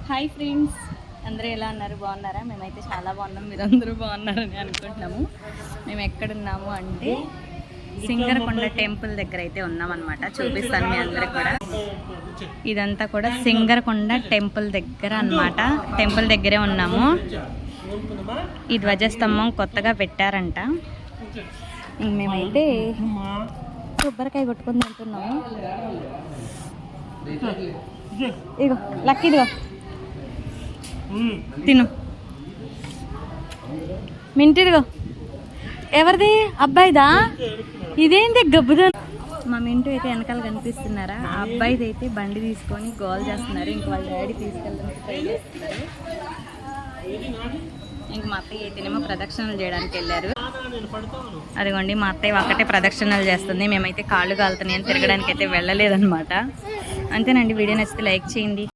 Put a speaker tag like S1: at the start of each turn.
S1: Hi friends, అందరూ ఎలా ఉన్నారు? బాగున్నారా? మేమైతే చాలా బాగున్నాం. మీరందరూ బాగున్నారని అనుకుంటున్నాము. మేము ఎక్కడున్నాము అంటే సింగరకొండ టెంపుల్ దగ్గర అయితే ఉన్నామన్నమాట. చూపిస్తాను మీ అందరికి కూడా. ఇదంతా కూడా సింగరకొండ టెంపుల్ దగ్గర అన్నమాట. టెంపుల్ దగ్గరే ఉన్నాము. ఈ ధ్వజస్తంభం కొత్తగా పెట్టారంట. మేమైతే కొబ్బరికాయ కొట్టుకొని తింటున్నాము. ఇగో లక్కీదిగో తిను. మింటిదిగో. ఎవరిది? అబ్బాయిదా? ఇదేంటి గబ్బుదా? మా మింటూ అయితే వెనకాల కనిపిస్తున్నారా? ఆ అబ్బాయిది అయితే బండి తీసుకొని గోల్ చేస్తున్నారు. ఇంక వాళ్ళ డాడీ తీసుకెళ్ళడానికి ట్రై చేస్తున్నారు. ఇంక మా అత్తయ్య అయితేనేమో ప్రదక్షిణలు చేయడానికి వెళ్ళారు. అదిగోండి మా అత్తయ్య ఒక్కటే ప్రదక్షిణలు చేస్తుంది. మేమైతే కాళ్ళు కాలుతున్నాయని తిరగడానికి అయితే వెళ్ళలేదన్నమాట. అంతేనండి. వీడియో నచ్చితే లైక్ చేయండి.